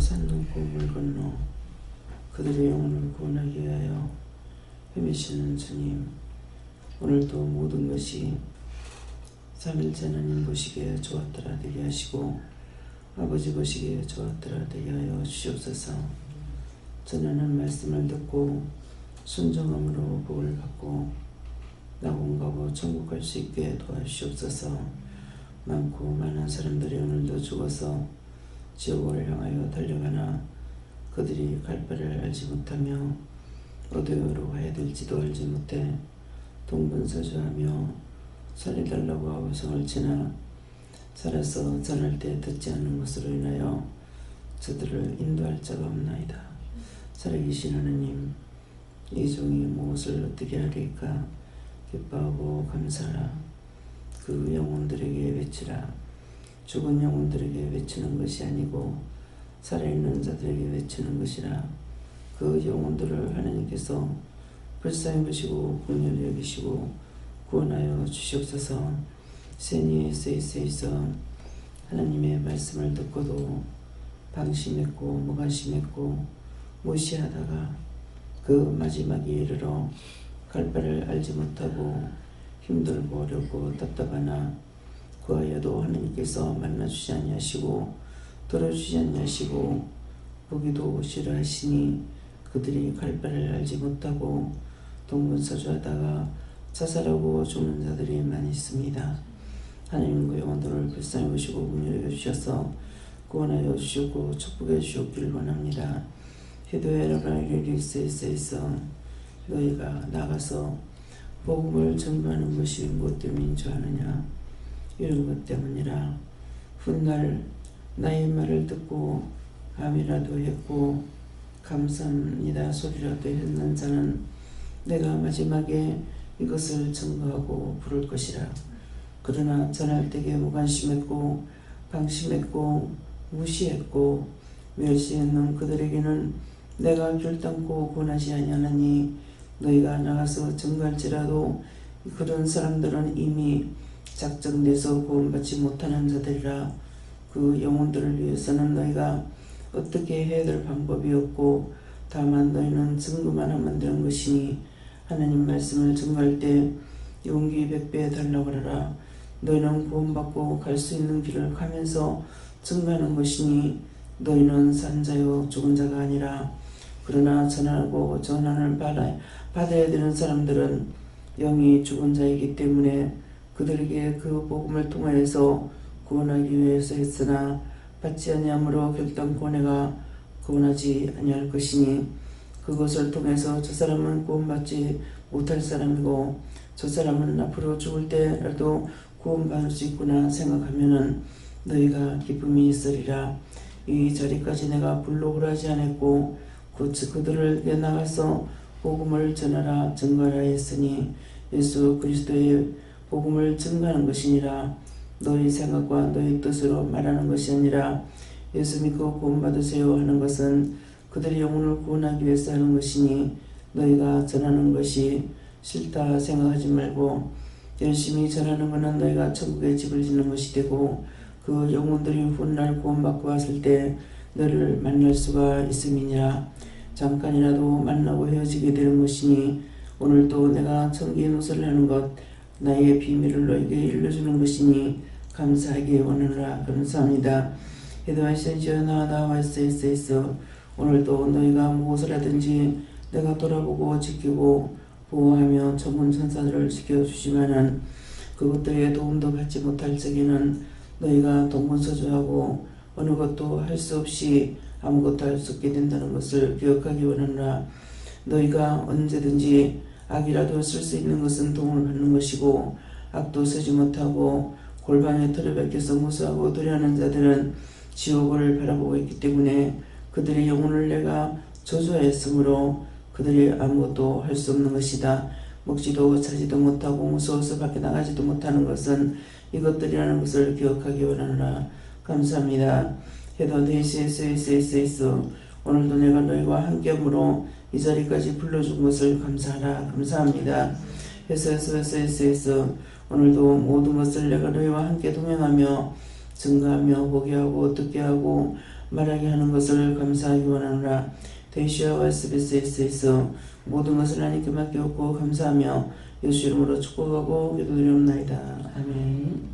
산 넘고 물 건너 그들의 영혼을 구원하기 위하여 헤매시는 주님, 오늘도 모든 것이 삼일째 하나님 보시기에 좋았더라 되게 하시고 아버지 보시기에 좋았더라 되게 하여 주시옵소서. 전하는 말씀을 듣고 순종함으로 복을 받고 낙원가고 천국 갈 수 있게 도와주시옵소서. 많고 많은 사람들이 오늘도 죽어서 지옥을 향하여 달려가나 그들이 갈 바를 알지 못하며 어디로 가야 될지도 알지 못해 동분서주하며 살려달라고 하고 성을 치나 살아서 전할 때 듣지 않는 것으로 인하여 저들을 인도할 자가 없나이다. 살아계신 하나님, 이 종이 무엇을 어떻게 하리까? 기뻐하고 감사하라. 그 영혼들에게 외치라. 죽은 영혼들에게 외치는 것이 아니고 살아있는 자들에게 외치는 것이라. 그 영혼들을 하나님께서 불쌍히 보시고 긍휼히 여기시고 구원하여 주시옵소서. 세니에 세이세이서 하나님의 말씀을 듣고도 방심했고 무관심했고 무시하다가 그 마지막에 이르러 갈 바를 알지 못하고 힘들고 어렵고 답답하나 구하여도 하나님께서 만나주지 아니하시고 들어주지 아니하시고 보기도 싫어하시니 그들이 갈 바를 알지 못하고 동분서주하다가 자살하고 죽는 자들이 많이 있습니다. 하나님 그 영혼들을 불쌍히 보시고 긍휼히 여기셔서 구원하여 주시고 축복해 주시옵기를 원합니다. 기도해라 이리세이세이서 너희가 나가서 복음을 전파하는 것이 무엇 때문인 줄 아느냐? 이런 것 때문이라. 훗날 나의 말을 듣고 암이라도 했고 감사합니다 소리라도 했는 자는 내가 마지막에 이것을 증거하고 부를 것이라. 그러나 전할 때에 무관심했고 방심했고 무시했고 멸시했는 그들에게는 내가 결단코 권하지 아니하나니 너희가 나가서 증거할지라도 그런 사람들은 이미 작정돼서 구원받지 못하는 자들이라. 그 영혼들을 위해서는 너희가 어떻게 해야 될 방법이 없고 다만 너희는 증거만 하면 되는 것이니 하나님 말씀을 증거할 때 용기 100배 달라고 하라. 너희는 구원받고 갈 수 있는 길을 가면서 증거하는 것이니 너희는 산 자요 죽은 자가 아니라. 그러나 전하고 전환을 받아야 되는 사람들은 영이 죽은 자이기 때문에 그들에게 그 복음을 통하여서 구원하기 위해서 했으나 받지 아니함으로 결단코 내가 구원하지 아니할 것이니 그것을 통해서 저 사람은 구원받지 못할 사람이고 저 사람은 앞으로 죽을 때라도 구원받을 수 있구나 생각하면은 너희가 기쁨이 있으리라. 이 자리까지 내가 불록을 하지 않았고 그들을 나가서 복음을 전하라 증거하라 했으니 예수 그리스도의 복음을 증거하는 것이니라. 너희 생각과 너희 뜻으로 말하는 것이 아니라 예수 믿고 구원받으세요 하는 것은 그들의 영혼을 구원하기 위해서 하는 것이니 너희가 전하는 것이 싫다 생각하지 말고 열심히 전하는 것은 너희가 천국에 집을 짓는 것이 되고 그 영혼들이 훗날 구원받고 왔을 때 너를 만날 수가 있음이니라. 잠깐이라도 만나고 헤어지게 되는 것이니 오늘도 내가 청기 노설을 하는 것 나의 비밀을 너에게 일러주는 것이니 감사하게 원하노라. 감사합니다. 기도하시는 나와 있어 오늘도 너희가 무엇을 하든지 내가 돌아보고 지키고 보호하며 전문 천사들을 지켜주시면은 그것들의 도움도 받지 못할 적에는 너희가 동분서주하고 어느 것도 할 수 없이 아무것도 할 수 없게 된다는 것을 기억하기 원하노라. 너희가 언제든지 악이라도 쓸 수 있는 것은 도움을 받는 것이고 악도 쓰지 못하고 골방에 털을 벗겨서 무수하고 도래하는 자들은 지옥을 바라보고 있기 때문에 그들의 영혼을 내가 저주하였으므로 그들이 아무것도 할 수 없는 것이다. 먹지도 자지도 못하고 무서워서 밖에 나가지도 못하는 것은 이것들이라는 것을 기억하기 원하노라. 감사합니다. 해도 데이스에서 오늘도 내가 너희와 함께함으로 이 자리까지 불러준 것을 감사하라. 감사합니다. 해서 오늘도 모든 것을 내가 너희와 함께 동행하며 증거하며 보게 하고 듣게 하고 말하게 하는 것을 감사하기 원하노라. 대시아와 SBS에서 모든 것을 하나님께 맡겼고 감사하며 예수 이름으로 축복하고 기도드리옵나이다. 아멘.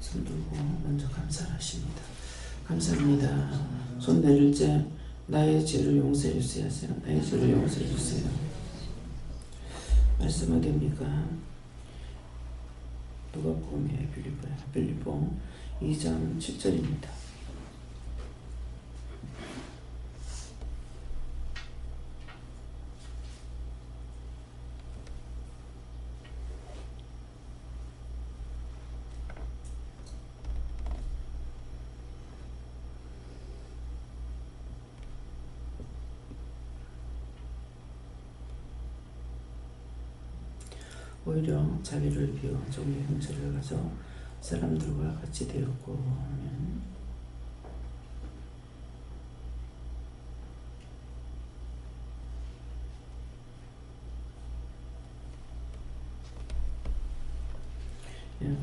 손 들고 먼저 감사를 하십니다. 감사합니다. 손 내릴 때 나의 죄를 용서해 주세요. 나의 죄를 용서해 주세요. 말씀 어디입니까? 누가복음의 빌립보 2장 7절입니다. 오히려 자기를 비워 종의 형체를 가져 사람들과 같이 되었고 하면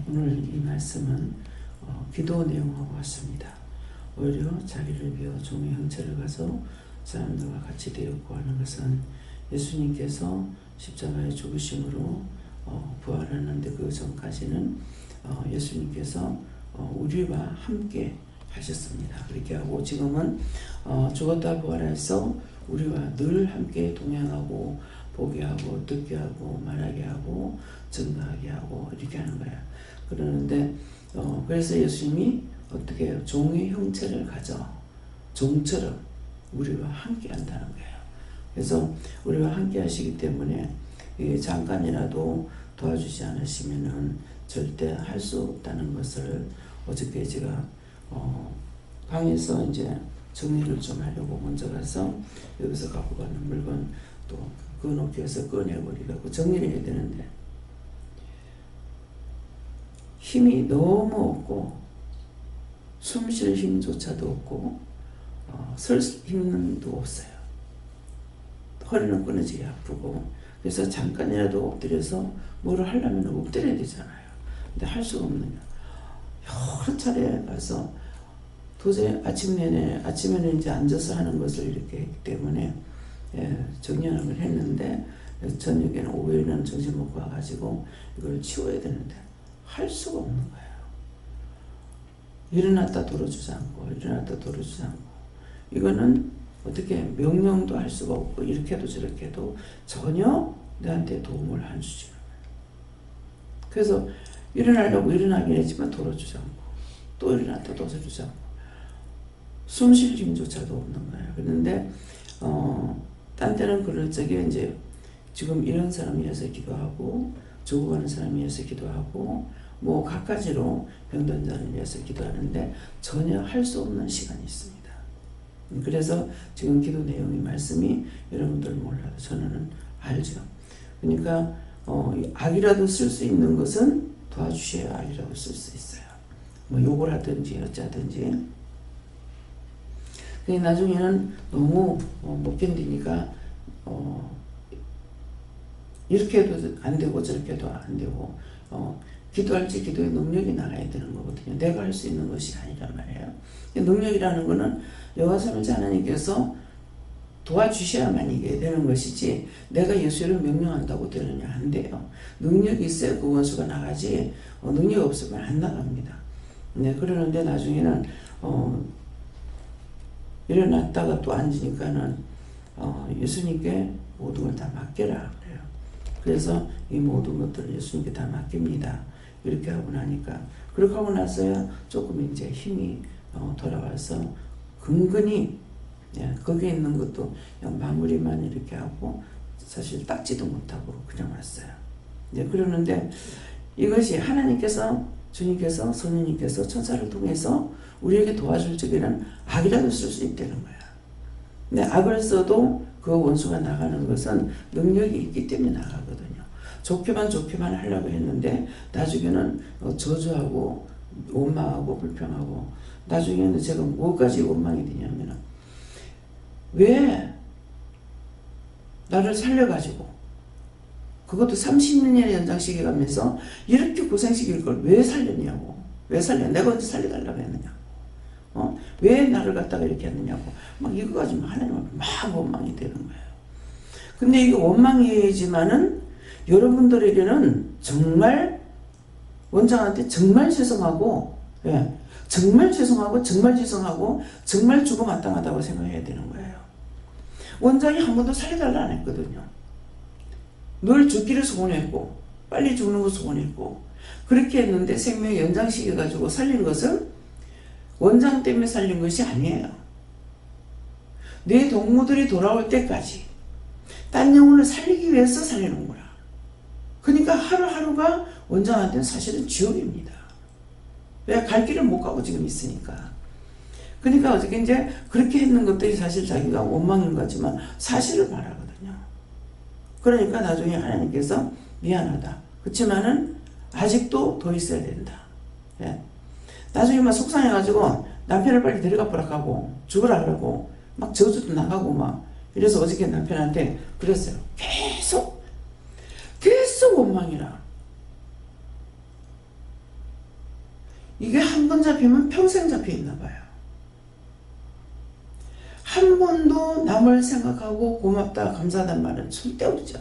오늘 이 말씀은 기도 내용하고 같습니다. 오히려 자기를 비워 종의 형체를 가져 사람들과 같이 되었고 하는 것은 예수님께서 십자가의 죽으심으로 부활하는데 그 전까지는 예수님께서 우리와 함께 하셨습니다. 그렇게 하고 지금은 죽었다 부활해서 우리와 늘 함께 동행하고 보게 하고 듣게 하고 말하게 하고 증거하게 하고 이렇게 하는 거야. 그러는데 그래서 예수님이 어떻게 해요? 종의 형체를 가져 종처럼 우리와 함께 한다는 거예요. 그래서 우리와 함께 하시기 때문에 잠깐이라도 도와주지 않으시면은 절대 할 수 없다는 것을 어저께 제가 방에서 이제 정리를 좀 하려고 먼저 가서 여기서 갖고 가는 물건 또 그 높이에서 꺼내버리고 정리를 해야 되는데 힘이 너무 없고 숨 쉴 힘조차도 없고 설 힘도 없어요. 허리는 끊어지게 아프고 그래서 잠깐이라도 엎드려서 뭐를 하려면 엎드려야 되잖아요. 근데 할 수가 없는 거예요. 여러 차례 가서 도저히 아침에는 이제 앉아서 하는 것을 이렇게 했기 때문에 정연함을 했는데 저녁에는 오후에는 점심 먹고 와가지고 이걸 치워야 되는데 할 수가 없는 거예요. 일어났다 돌아주지 않고 일어났다 돌아주지 않고 이거는 어떻게 명령도 할 수가 없고 이렇게 해도 저렇게 해도 전혀 내한테 도움을 안 주지. 그래서 일어나려고 일어나긴 했지만 돌아주지 않고 또 일어났다 돌아주지 않고 숨 쉴 힘조차도 없는 거예요. 그런데 딴 때는 그럴 적에 이제 지금 이런 사람이 위해서 기도하고 죽어가는 사람이 위해서 기도하고 뭐 갖가지로 병든 자를 위해서 기도하는데 전혀 할 수 없는 시간이 있습니다. 그래서 지금 기도 내용의 말씀이 여러분들 몰라도 저는 알죠. 그러니까 악이라도 쓸 수 있는 것은 도와주셔야 악이라도 쓸 수 있어요. 뭐 욕을 하든지 어쩌든지. 근데 나중에는 너무 못 견디니까 이렇게 해도 안 되고 저렇게 해도 안 되고 기도할 때 기도의 능력이 나가야 되는 거거든요. 내가 할 수 있는 것이 아니란 말이에요. 능력이라는 거는 여호와 삼위일체 하나님께서 도와주셔야만 이게 되는 것이지 내가 예수를 명령한다고 되느냐 안 돼요. 능력이 있어야 그 원수가 나가지 능력이 없으면 안 나갑니다. 네, 그러는데 나중에는 일어났다가 또 앉으니까는 예수님께 모든 걸 다 맡겨라 그래요. 그래서 이 모든 것들을 예수님께 다 맡깁니다. 이렇게 하고 나니까 그렇게 하고 나서야 조금 이제 힘이 돌아와서 근근히 예, 거기에 있는 것도 그냥 마무리만 이렇게 하고 사실 닦지도 못하고 그냥 왔어요. 예, 그러는데 이것이 하나님께서, 주님께서, 성령님께서 천사를 통해서 우리에게 도와줄 적에는 악이라도 쓸 수 있다는 거야. 근데 악을 써도 그 원수가 나가는 것은 능력이 있기 때문에 나가거든요. 좋게만 하려고 했는데 나중에는 저주하고 원망하고 불평하고, 나중에는 제가 뭐까지 원망이 되냐면, 왜 나를 살려가지고 그것도 30년의 연장시켜 가면서 이렇게 고생시킬 걸 왜 살렸냐고. 왜 살려? 내가 언제 살려달라고 했느냐고. 왜 나를 갖다가 이렇게 했느냐고. 막 이거 가지고 하나님 앞에 막 원망이 되는 거예요. 근데 이게 원망이지만은 여러분들에게는 정말 원장한테 정말 죄송하고, 예, 정말 죄송하고 정말 죽어마땅하다고 생각해야 되는 거예요. 원장이 한 번도 살려달라 안 했거든요. 늘 죽기를 소원했고 빨리 죽는 거 소원했고 그렇게 했는데 생명 연장시켜가지고 살린 것은 원장 때문에 살린 것이 아니에요. 내 동무들이 돌아올 때까지 딴 영혼을 살리기 위해서 살리는 거라. 그러니까 하루하루가 원장한테는 사실은 지옥입니다. 왜? 갈 길을 못 가고 지금 있으니까. 그러니까 어저께 이제 그렇게 했는 것들이 사실 자기가 원망인 거지만 사실을 말하거든요. 그러니까 나중에 하나님께서 미안하다. 그렇지만은 아직도 더 있어야 된다. 예. 나중에 막 속상해가지고 남편을 빨리 데려가 보라고 죽으라 그러고 막 저주도 나가고 막 이래서 어저께 남편한테 그랬어요. 계속 원망이라. 이게 한 번 잡히면 평생 잡혀있나 봐요. 한 번도 남을 생각하고 고맙다 감사하다는 말은 절대 없죠.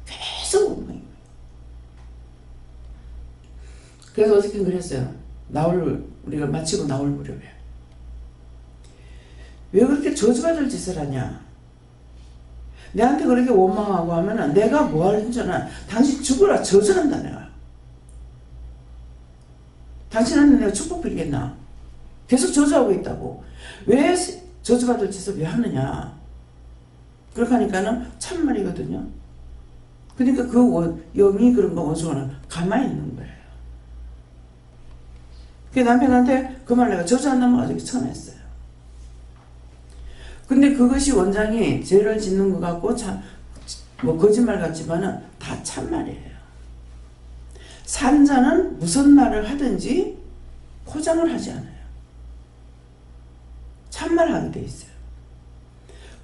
계속 원망이에요. 그래서 어저께 그랬어요. 우리가 마치고 나올 무렵에 왜 그렇게 저주받을 짓을 하냐. 내한테 그렇게 원망하고 하면은 내가 뭐 하는 줄 아나. 당신 죽어라. 저주한다 내가. 당신한테 내가 축복 빌겠나. 계속 저주하고 있다고. 왜 저주받을 짓을 왜 하느냐. 그렇게 하니까는 참말이거든요. 그러니까 그 영이 그런 거 원수는 가만히 있는 거예요. 그 남편한테 그 말 내가 저주한다는 말 아직 처음 했어요. 근데 그것이 원장이 죄를 짓는 것 같고 뭐 거짓말 같지만은 다 참말이에요. 산자는 무슨 말을 하든지 포장을 하지 않아요. 참말하게 돼 있어요.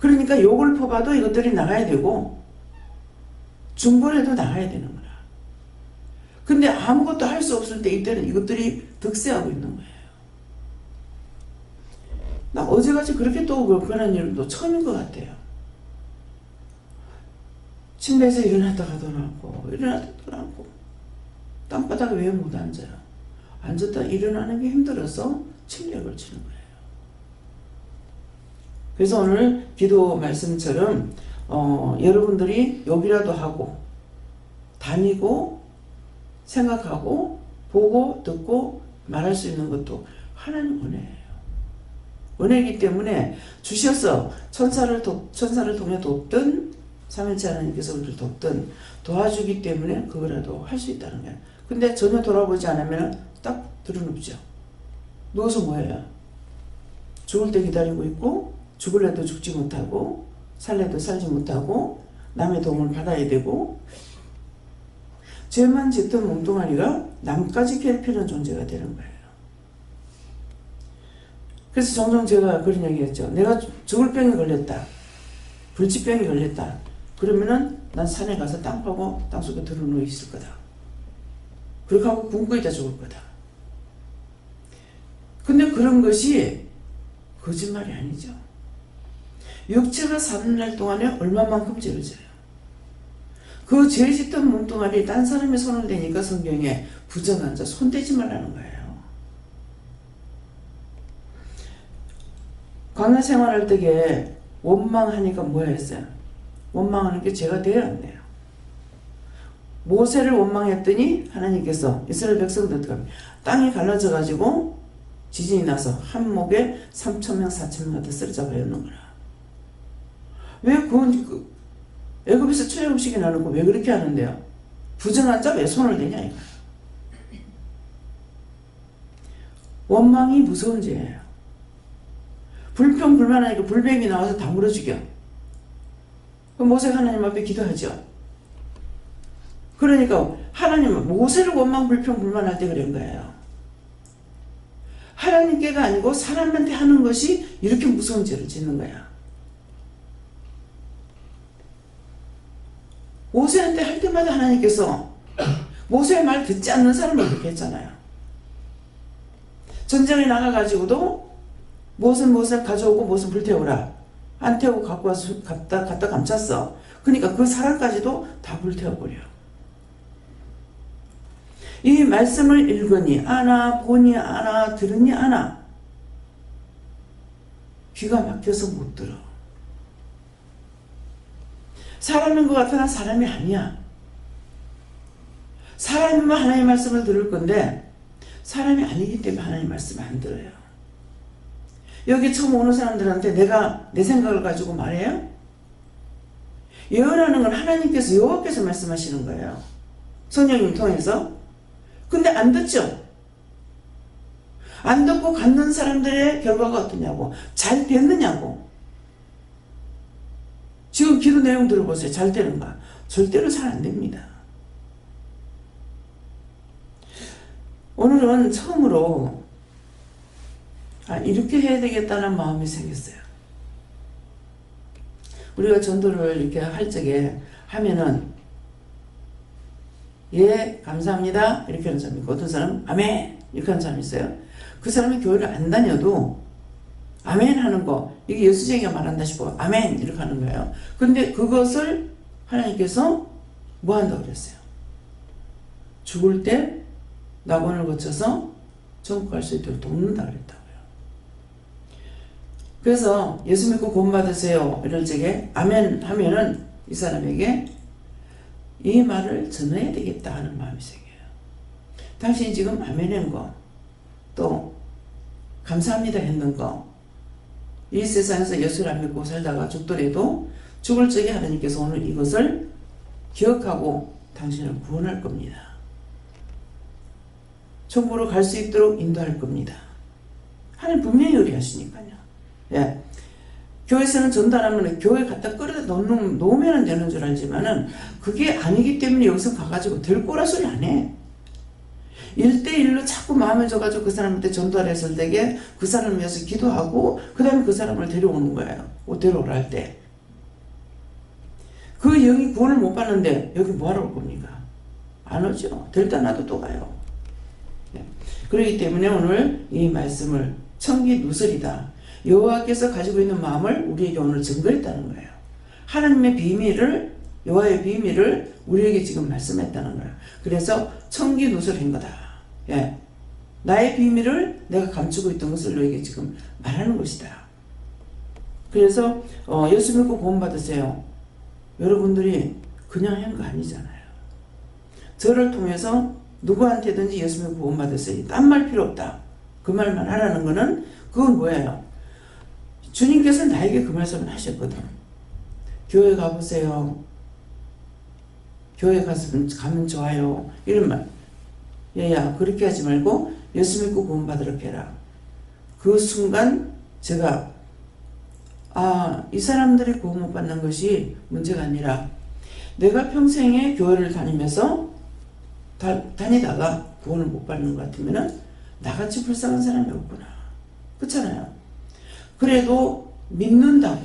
그러니까 욕을 퍼봐도 이것들이 나가야 되고 중벌해도 나가야 되는 거라. 근데 아무것도 할 수 없을 때 이때는 이것들이 득세하고 있는 거예요. 나 어제같이 그렇게 또 그런 일도 처음인 것 같아요. 침대에서 일어났다가 도 나고 일어났다가 또 나고 땅바닥에 왜 못 앉아요? 앉았다 일어나는 게 힘들어서 침대에 걸치는 거예요. 그래서 오늘 기도 말씀처럼 여러분들이 욕이라도 하고 다니고 생각하고 보고 듣고 말할 수 있는 것도 하나님 은혜예요. 은혜이기 때문에 주셔서 천사를 통해 돕든 삼위일체 하나님께서 우리를 돕든 도와주기 때문에 그거라도 할 수 있다는 거예요. 근데 전혀 돌아보지 않으면 딱 드러눕죠. 누워서 뭐해요? 죽을 때 기다리고 있고 죽을래도 죽지 못하고 살래도 살지 못하고 남의 도움을 받아야 되고 죄만 짓던 몸뚱아리가 남까지 괴롭히는 존재가 되는 거예요. 그래서 종종 제가 그런 얘기 했죠. 내가 죽을 병에 걸렸다. 불치병에 걸렸다. 그러면은 난 산에 가서 땅 파고 땅속에 들어누워 있을 거다. 그렇게 하고 굶고 있다 죽을 거다. 근데 그런 것이 거짓말이 아니죠. 육체가 사는 날 동안에 얼마만큼 죄를 져요. 그 죄 짓던 몸뚱아리 딴 사람의 손을 대니까 성경에 부정한 자 손대지 말라는 거예요. 광야 생활할 때에 원망하니까 뭐야 했어요? 원망하는 게 죄가 돼야 안 돼요. 모세를 원망했더니 하나님께서 이스라엘 백성들 땅이 갈라져 가지고 지진이 나서 한 목에 3,000명 4,000명 다 쓰러져 버렸는 거라. 왜 애굽에서 출애굽시켜 나누고 왜 그렇게 하는데요? 부정한 자 왜 손을 대냐 이거. 원망이 무서운 죄예요. 불평불만하니까 불뱀이 나와서 다 물어 죽여. 모세가 하나님 앞에 기도하죠. 그러니까 하나님은 모세를 원망 불평불만할 때 그런 거예요. 하나님께가 아니고 사람한테 하는 것이 이렇게 무서운 죄를 짓는 거야. 모세한테 할 때마다 하나님께서 모세의 말 듣지 않는 사람을 그렇게 했잖아요. 전쟁에 나가가지고도 무엇을 가져오고 무엇을 불태우라. 안 태우고 갖고 와서 갖다 감췄어. 그러니까 그 사람까지도 다 불태워버려. 이 말씀을 읽으니 아나, 보니 아나, 들으니 아나. 귀가 막혀서 못 들어. 사람인 것 같으나 사람이 아니야. 사람이면 하나님의 말씀을 들을 건데 사람이 아니기 때문에 하나님의 말씀을 안 들어요. 여기 처음 오는 사람들한테 내가 내 생각을 가지고 말해요? 예언하는 건 하나님께서 여호와께서 말씀하시는 거예요. 성령님 통해서. 근데 안 듣죠? 안 듣고 갖는 사람들의 결과가 어떠냐고. 잘 됐느냐고. 지금 기도 내용 들어보세요. 잘 되는가? 절대로 잘 안 됩니다. 오늘은 처음으로 이렇게 해야 되겠다는 마음이 생겼어요. 우리가 전도를 이렇게 할 적에 하면은 예 감사합니다 이렇게 하는 사람이 있고 어떤 사람은 아멘 이렇게 하는 사람이 있어요. 그 사람이 교회를 안 다녀도 아멘 하는 거 이게 예수쟁이가 말한다 싶어 아멘 이렇게 하는 거예요. 근데 그것을 하나님께서 뭐 한다고 그랬어요? 죽을 때 낙원을 거쳐서 천국 갈 수 있도록 돕는다 그랬다고요. 그래서 예수 믿고 구원 받으세요 이럴 적에 아멘 하면은 이 사람에게 이 말을 전해야 되겠다 하는 마음이 생겨요. 당신이 지금 아멘 한 거, 또 감사합니다 했는 거, 이 세상에서 예수를 안 믿고 살다가 죽더라도 죽을 적에 하나님께서 오늘 이것을 기억하고 당신을 구원할 겁니다. 천국으로 갈 수 있도록 인도할 겁니다. 하나님 분명히 의뢰하시니까요. 예. 교회에서는 전달하면 교회 갖다 끌어다 놓으면 되는 줄 알지만은 그게 아니기 때문에 여기서 가가지고 될 거라 소리 안 해. 1대1로 자꾸 마음을 줘가지고 그 사람한테 전달했을 때에 그 사람을 위해서 기도하고 그 다음에 그 사람을 데려오는 거예요. 데려오라 할 때. 그 영이 구원을 못 받는데 여기 뭐하러 올 겁니까? 안 오죠. 될 때 나도 또 가요. 네. 그렇기 때문에 오늘 이 말씀을 청기누설이다. 여호와께서 가지고 있는 마음을 우리에게 오늘 증거했다는 거예요. 하나님의 비밀을 여호와의 비밀을 우리에게 지금 말씀했다는 거예요. 그래서 청기누설인 거다. 예. 나의 비밀을 내가 감추고 있던 것을 너에게 지금 말하는 것이다. 그래서 예수 믿고 구원 받으세요. 여러분들이 그냥 한 거 아니잖아요. 저를 통해서 누구한테든지 예수 믿고 구원 받으세요. 딴 말 필요 없다. 그 말만 하라는 거는 그건 뭐예요? 주님께서 나에게 그 말씀을 하셨거든. 교회 가보세요. 교회 가면 좋아요. 이런 말. 얘야 그렇게 하지 말고 예수 믿고 구원 받으러 해라. 그 순간 제가 이 사람들이 구원 못 받는 것이 문제가 아니라 내가 평생에 교회를 다니면서 다니다가 구원을 못 받는 것 같으면 나같이 불쌍한 사람이 없구나. 그렇잖아요. 그래도 믿는다고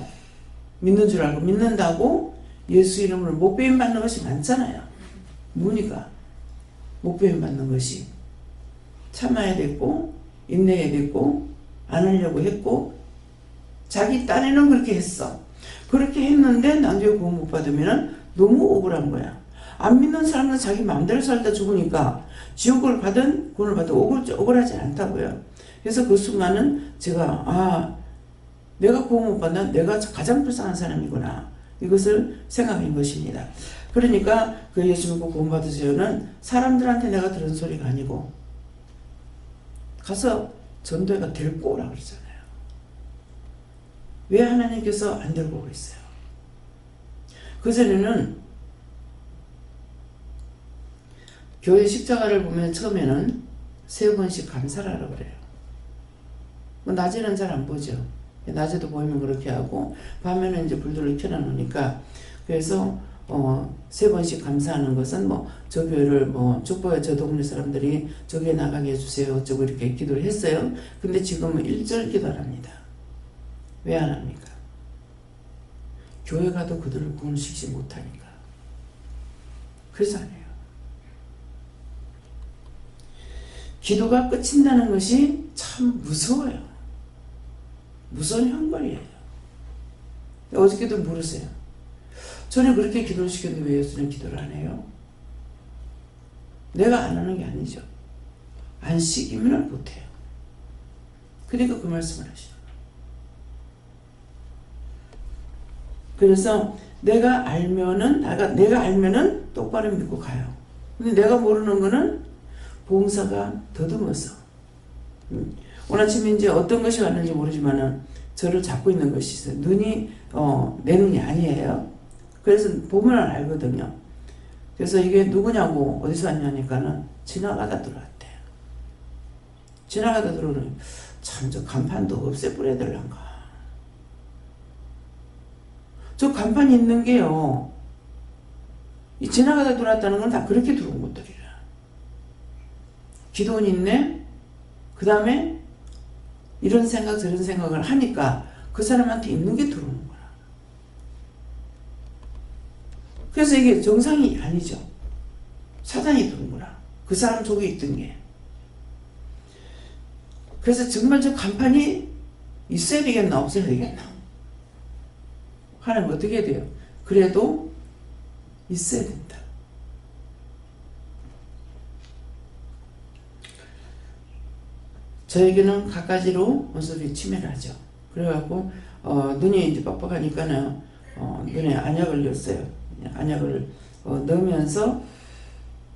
믿는 줄 알고 믿는다고 예수 이름으로 못 배임 받는 것이 많잖아요. 무니까 못 배임 받는 것이 참아야 됐고 인내해야 됐고 안 하려고 했고 자기 딴에는 그렇게 했어. 그렇게 했는데 나중에 구원 못 받으면 너무 억울한 거야. 안 믿는 사람은 자기 마음대로 살다 죽으니까 지옥을 가든 구원을 받든 억울하지 않다고요. 그래서 그 순간은 제가 내가 구원 못 받는 내가 가장 불쌍한 사람이구나. 이것을 생각한 것입니다. 그러니까 그 예수 믿고 구원 받으세요는 사람들한테 내가 들은 소리가 아니고 가서 전도회가 될 거라고 그러잖아요. 왜 하나님께서 안 데리고 오겠어요? 그전에는 교회 십자가를 보면 처음에는 3번씩 감사를 하라고 그래요. 뭐 낮에는 잘 안 보죠. 낮에도 보이면 그렇게 하고 밤에는 이제 불들을 켜놔놓으니까 그래서 3번씩 감사하는 것은 뭐 저 교회를 뭐 축복해 저 동네 사람들이 저 교회 나가게 해주세요 어쩌고 이렇게 기도를 했어요. 근데 지금은 1절 기도를 합니다. 왜 안 합니까? 교회 가도 그들을 구원시키지 못하니까. 그래서 안 해요. 기도가 끝인다는 것이 참 무서워요. 무서운 형벌이에요. 어저께도 물으세요. 저는 그렇게 기도를 시켰는데 왜 예수는 기도를 안 해요? 내가 안 하는 게 아니죠. 안 시키면 못해요. 그러니까 그 말씀을 하시죠. 그래서 내가 알면은 똑바로 믿고 가요. 근데 내가 모르는 거는 봉사가 더듬어서 오늘 아침에 이제 어떤 것이 왔는지 모르지만은 저를 잡고 있는 것이 있어요. 눈이 내 눈이 아니에요. 그래서 보면 알거든요. 그래서 이게 누구냐고 어디서 왔냐니까는 지나가다 들어왔대요. 지나가다 들어오는 참 저 간판도 없애버려야 될란가. 저 간판 있는 게요. 이 지나가다 들어왔다는 건 다 그렇게 들어온 것들이라. 기도는 있네. 그 다음에 이런 생각 저런 생각을 하니까 그 사람한테 있는 게 들어오는 거야. 그래서 이게 정상이 아니죠. 사단이 들어온 거라. 그 사람 속에 있던 게. 그래서 정말 저 간판이 있어야 되겠나 없어야 되겠나. 하나님 어떻게 해야 돼요? 그래도 있어야 된다. 저에게는 갖가지로 원수들이 침해를 하죠. 그래갖고 눈이 이제 빡빡하니까는 눈에 안약을 넣었어요. 안약을 넣으면서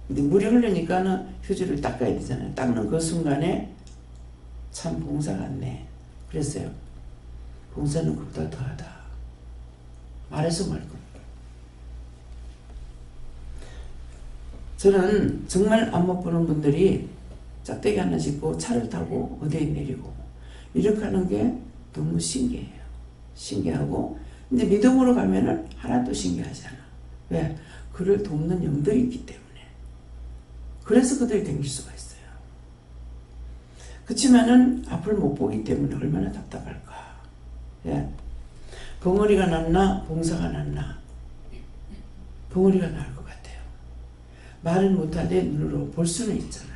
이제 물이 흐르니까는 휴지를 닦아야 되잖아요. 닦는 그 순간에 참 봉사 같네. 그랬어요. 봉사는 그보다 더하다. 말해서 말 겁니다. 저는 정말 안 못 보는 분들이 짝대기 하나 짚고 차를 타고 어디에 내리고 이렇게 하는 게 너무 신기해요. 신기하고 이제 믿음으로 가면은 하나도 신기하지 않아. 왜? 그를 돕는 영들이 있기 때문에. 그래서 그들이 댕길 수가 있어요. 그치만은 앞을 못 보기 때문에 얼마나 답답할까. 예. 벙어리가 낫나 봉사가 낫나. 벙어리가 나을 것 같아요. 말을 못하되 눈으로 볼 수는 있잖아요.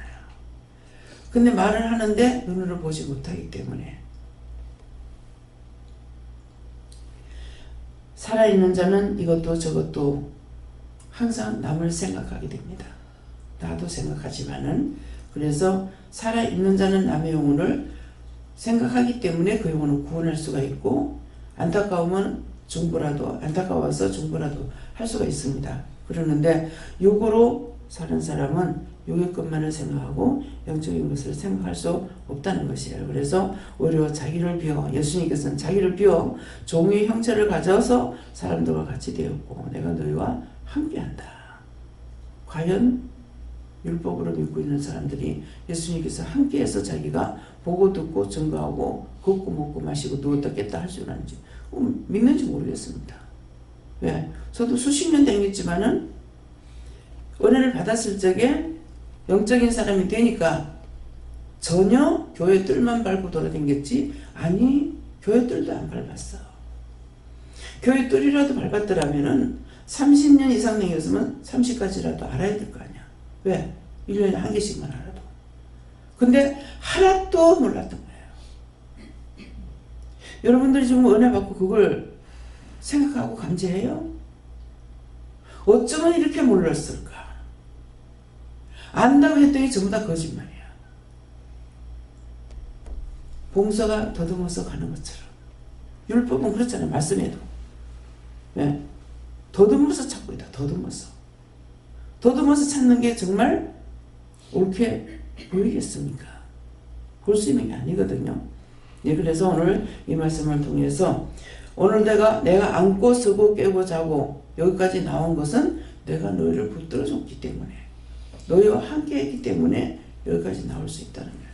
근데 말을 하는데 눈으로 보지 못하기 때문에 살아있는 자는 이것도 저것도 항상 남을 생각하게 됩니다. 나도 생각하지만은 그래서 살아있는 자는 남의 영혼을 생각하기 때문에 그 영혼을 구원할 수가 있고 안타까워서 중보라도 할 수가 있습니다. 그러는데 욕으로 사는 사람은 욕의 것만을 생각하고 영적인 것을 생각할 수 없다는 것이에요. 그래서 오히려 자기를 비워 예수님께서는 자기를 비워 종의 형체를 가져서 사람들과 같이 되었고 내가 너희와 함께한다. 과연 율법으로 믿고 있는 사람들이 예수님께서 함께해서 자기가 보고 듣고 증거하고 걷고 먹고 마시고 누웠다 깼다 할 수 있는지 믿는지 모르겠습니다. 왜? 저도 수십 년 다녔지만은 은혜를 받았을 적에 영적인 사람이 되니까 전혀 교회 뜰만 밟고 돌아다녔지 아니 교회 뜰도 안 밟았어. 교회 뜰이라도 밟았더라면은 30년 이상 다녔으면 30가지라도 알아야 될 거 아니야. 왜? 1년에 한 개씩만 알아도. 근데 하나도 몰랐던 거예요. 여러분들이 지금 은혜 받고 그걸 생각하고 감지해요? 어쩌면 이렇게 몰랐을까? 안다고 했더니 전부 다 거짓말이야. 봉사가 더듬어서 가는 것처럼. 율법은 그렇잖아요. 말씀에도. 왜? 더듬어서 찾고 있다. 더듬어서. 더듬어서 찾는 게 정말 옳게 보이겠습니까? 볼 수 있는 게 아니거든요. 예, 그래서 오늘 이 말씀을 통해서 오늘 내가 앉고 서고 깨고 자고 여기까지 나온 것은 내가 너희를 붙들어 줬기 때문에, 너희와 함께 했기 때문에 여기까지 나올 수 있다는 거예요.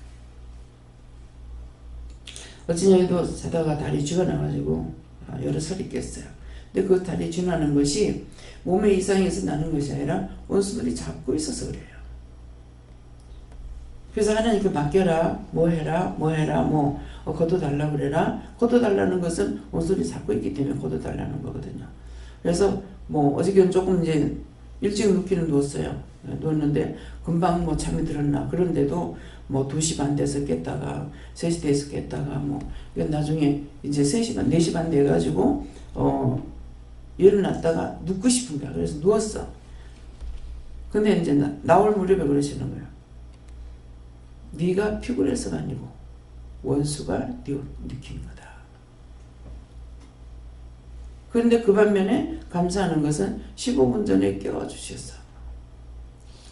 어찌 여기도 자다가 다리 쥐가 나가지고 여러 살이 깼어요. 근데 그 다리 쥐 나는 것이 몸에 이상이 있어서 나는 것이 아니라 원수들이 잡고 있어서 그래요. 그래서 하나님께 맡겨라, 뭐 해라, 거둬달라 그래라. 거둬달라는 것은 원수들이 잡고 있기 때문에 거둬달라는 거거든요. 그래서 어저께는 조금 이제 일찍 눕기는 누웠어요. 누웠는데 금방 잠이 들었나. 그런데도 2시 반 돼서 깼다가 3시 돼서 깼다가 나중에 이제 3시 반, 4시 반 돼가지고 일어났다가 눕고 싶은 거야. 그래서 누웠어. 근데 이제 나올 무렵에 그러시는 거예요. 네가 피곤해서가 아니고 원수가 느낀 거다. 그런데 그 반면에 감사하는 것은 15분 전에 깨워주셨어.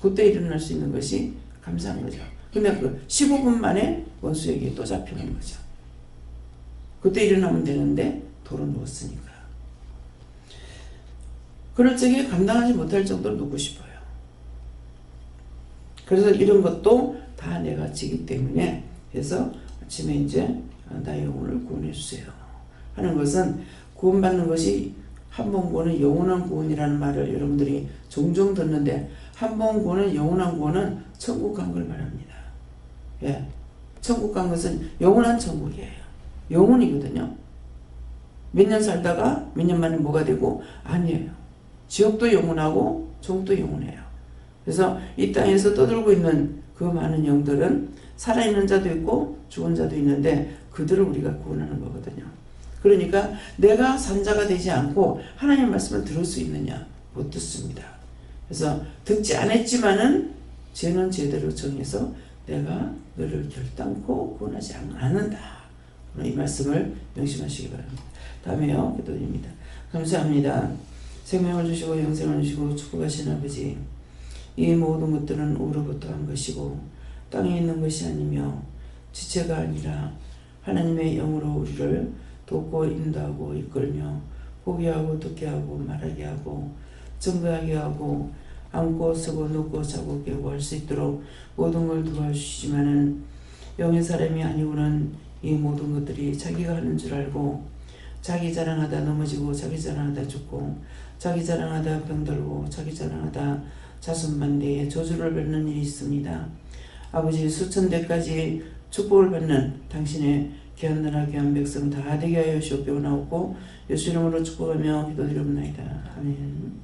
그때 일어날 수 있는 것이 감사한 거죠. 근데 그 15분 만에 원수에게 또 잡히는 거죠. 그때 일어나면 되는데 도로 누웠으니까. 그럴 적에 감당하지 못할 정도로 눕고 싶어요. 그래서 이런 것도 다 내가 지기 때문에, 해서 아침에 이제 나의 영혼을 구원해 주세요 하는 것은, 구원받는 것이 한 번 구원은 영원한 구원이라는 말을 여러분들이 종종 듣는데, 한 번 구원은 영원한 구원은 천국 간 걸 말합니다. 예, 천국 간 것은 영원한 천국이에요. 영원이거든요. 몇 년 살다가 몇 년 만에 뭐가 되고 아니에요. 지옥도 영원하고 천국도 영원해요. 그래서 이 땅에서 떠들고 있는 그 많은 영들은 살아있는 자도 있고 죽은 자도 있는데 그들을 우리가 구원하는 거거든요. 그러니까 내가 산자가 되지 않고 하나님의 말씀을 들을 수 있느냐? 못 듣습니다. 그래서 듣지 않았지만은 죄는 제대로 정해서 내가 너를 결단코 구원하지 않는다. 이 말씀을 명심하시기 바랍니다. 다음에요. 기도드립니다. 감사합니다. 생명을 주시고 영생을 주시고 축복하신 아버지, 이 모든 것들은 우로부터 한 것이고 땅에 있는 것이 아니며 지체가 아니라 하나님의 영으로 우리를 돕고 인도하고 이끌며 보게 하고 듣게 하고 말하게 하고 증거하게 하고 앉고 서고 눕고 자고 깨고 할 수 있도록 모든 걸 도와주시지만은 영의 사람이 아니고는 이 모든 것들이 자기가 하는 줄 알고 자기 자랑하다 넘어지고 자기 자랑하다 죽고 자기 자랑하다 병들고 자기 자랑하다 자손만대에 저주를 받는 일이 있습니다. 아버지, 수천 대까지 축복을 받는 당신의 귀한 나라 귀한 백성 다 되게 하여 주옵나옵고 예수 이름으로 축복하며 기도드리옵나이다. 아멘.